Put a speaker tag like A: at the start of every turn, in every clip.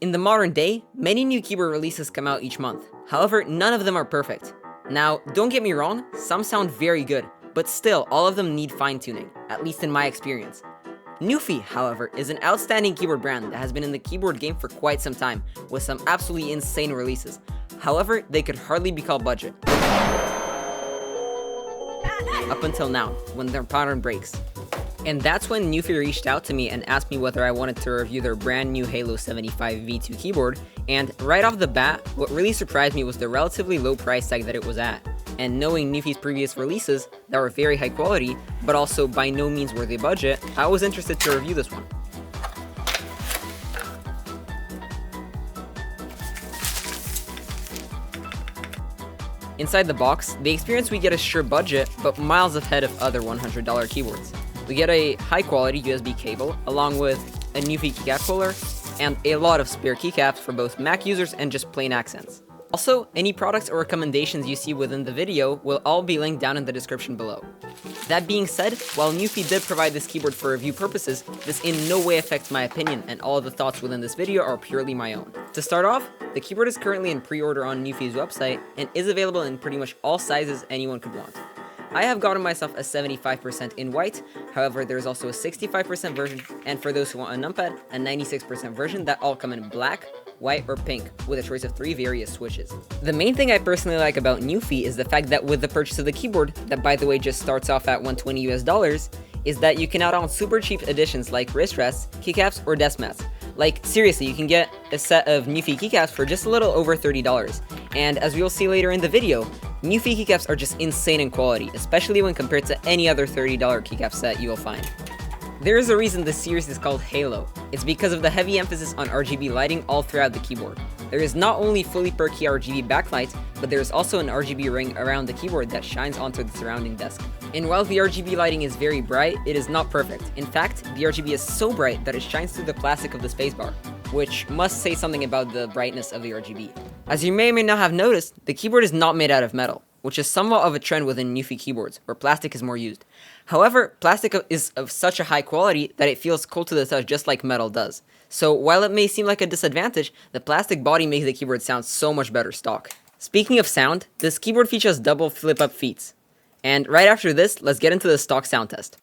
A: In the modern day, many new keyboard releases come out each month. However, none of them are perfect. Now, don't get me wrong, some sound very good, but still, all of them need fine-tuning, at least in my experience. Nuphy, however, is an outstanding keyboard brand that has been in the keyboard game for quite some time, with some absolutely insane releases. However, they could hardly be called budget. Up until now, when their pattern breaks. And that's when Nuphy reached out to me and asked me whether I wanted to review their brand new Halo 75 V2 keyboard, and right off the bat, what really surprised me was the relatively low price tag that it was at. And knowing Nuphy's previous releases that were very high quality, but also by no means worth a budget, I was interested to review this one. Inside the box, the experience we get is sure budget, but miles ahead of other $100 keyboards. We get a high-quality USB cable, along with a Nuphy keycap puller, and a lot of spare keycaps for both Mac users and just plain accents. Also, any products or recommendations you see within the video will all be linked down in the description below. That being said, while Nuphy did provide this keyboard for review purposes, this in no way affects my opinion, and all of the thoughts within this video are purely my own. To start off, the keyboard is currently in pre-order on Nuphy's website, and is available in pretty much all sizes anyone could want. I have gotten myself a 75% in white, however there is also a 65% version, and for those who want a numpad, a 96% version that all come in black, white, or pink, with a choice of 3 various switches. The main thing I personally like about Nuphy is the fact that with the purchase of the keyboard, that by the way just starts off at $120 US, is that you can add on super cheap additions like wrist rests, keycaps, or desk mats. Like, seriously, you can get a set of Nuphy keycaps for just a little over $30, and as we will see later in the video, Nuphy keycaps are just insane in quality, especially when compared to any other $30 keycap set you will find. There is a reason this series is called Halo. It's because of the heavy emphasis on RGB lighting all throughout the keyboard. There is not only fully perky RGB backlight, but there is also an RGB ring around the keyboard that shines onto the surrounding desk. And while the RGB lighting is very bright, it is not perfect. In fact, the RGB is so bright that it shines through the plastic of the spacebar, which must say something about the brightness of the RGB. As you may or may not have noticed, the keyboard is not made out of metal, which is somewhat of a trend within Nuphy keyboards, where plastic is more used. However, plastic is of such a high quality that it feels cool to the touch just like metal does. So while it may seem like a disadvantage, the plastic body makes the keyboard sound so much better stock. Speaking of sound, this keyboard features double flip-up feet. And right after this, let's get into the stock sound test.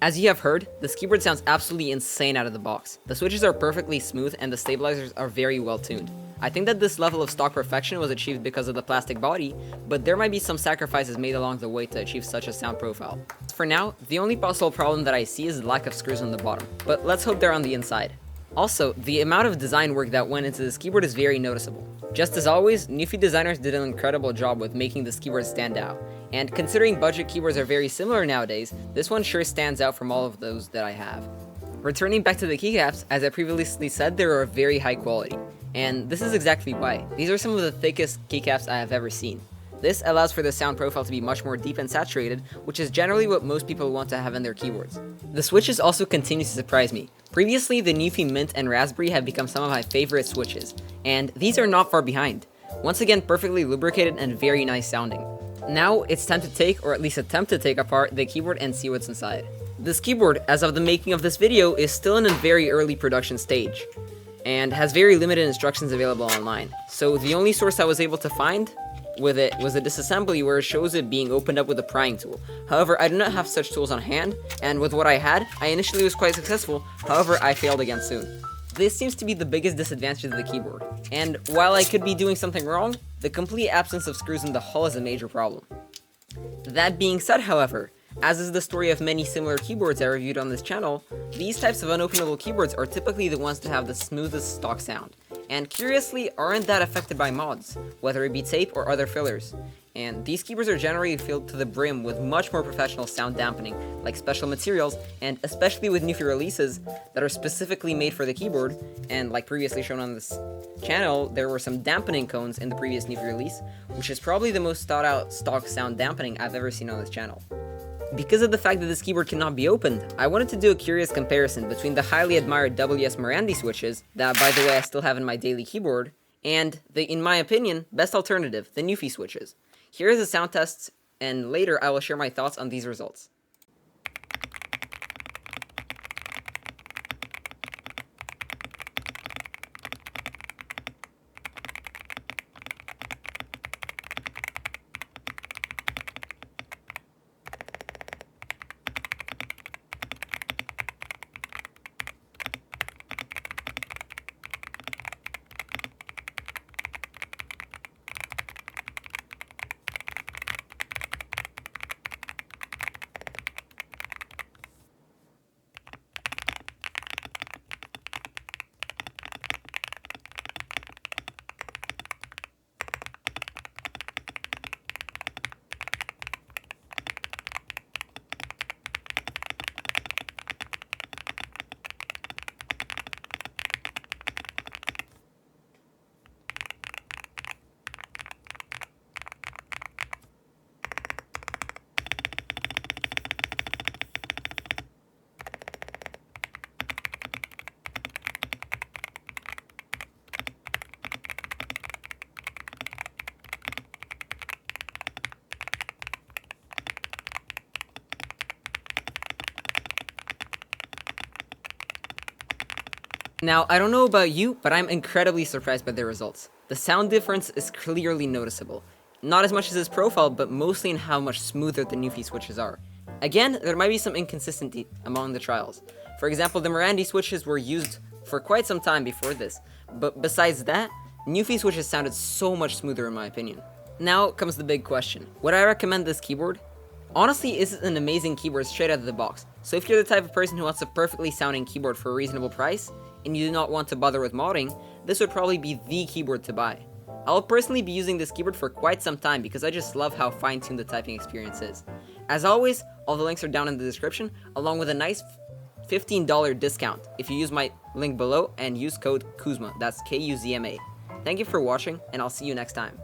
A: As you have heard, this keyboard sounds absolutely insane out of the box. The switches are perfectly smooth and the stabilizers are very well tuned. I think that this level of stock perfection was achieved because of the plastic body, but there might be some sacrifices made along the way to achieve such a sound profile. For now, the only possible problem that I see is the lack of screws on the bottom, but let's hope they're on the inside. Also, the amount of design work that went into this keyboard is very noticeable. Just as always, Nuphy designers did an incredible job with making this keyboard stand out. And considering budget keyboards are very similar nowadays, this one sure stands out from all of those that I have. Returning back to the keycaps, as I previously said, they are of very high quality. And this is exactly why. These are some of the thickest keycaps I have ever seen. This allows for the sound profile to be much more deep and saturated, which is generally what most people want to have in their keyboards. The switches also continue to surprise me. Previously, the Nuphy Mint and Raspberry have become some of my favorite switches, and these are not far behind. Once again, perfectly lubricated and very nice sounding. Now, it's time to take, or at least attempt to take apart the keyboard and see what's inside. This keyboard, as of the making of this video, is still in a very early production stage, and has very limited instructions available online. So the only source I was able to find with it was a disassembly where it shows it being opened up with a prying tool. However, I do not have such tools on hand, and with what I had, I initially was quite successful, however, I failed again soon. This seems to be the biggest disadvantage of the keyboard, and while I could be doing something wrong, the complete absence of screws in the hull is a major problem. That being said, however, as is the story of many similar keyboards I reviewed on this channel, these types of unopenable keyboards are typically the ones to have the smoothest stock sound, and curiously aren't that affected by mods, whether it be tape or other fillers. and these keyboards are generally filled to the brim with much more professional sound dampening, like special materials, and especially with Nuphy releases that are specifically made for the keyboard, and like previously shown on this channel, there were some dampening cones in the previous Nuphy release, which is probably the most thought out stock sound dampening I've ever seen on this channel. Because of the fact that this keyboard cannot be opened, I wanted to do a curious comparison between the highly admired WS Marandi switches, that by the way I still have in my daily keyboard, and the, in my opinion, best alternative, the Nuphy switches. Here is the sound tests, and later I will share my thoughts on these results. Now, I don't know about you, but I'm incredibly surprised by the results. The sound difference is clearly noticeable. Not as much as his profile, but mostly in how much smoother the Nuphy switches are. Again, there might be some inconsistency among the trials. For example, the Marandi switches were used for quite some time before this, but besides that, Nuphy switches sounded so much smoother in my opinion. Now comes the big question. Would I recommend this keyboard? Honestly, this is an amazing keyboard straight out of the box, so if you're the type of person who wants a perfectly sounding keyboard for a reasonable price, and you do not want to bother with modding, this would probably be the keyboard to buy. I'll personally be using this keyboard for quite some time because I just love how fine-tuned the typing experience is. As always, all the links are down in the description, along with a nice $15 discount if you use my link below and use code Kuzma, that's Kuzma. Thank you for watching, and I'll see you next time.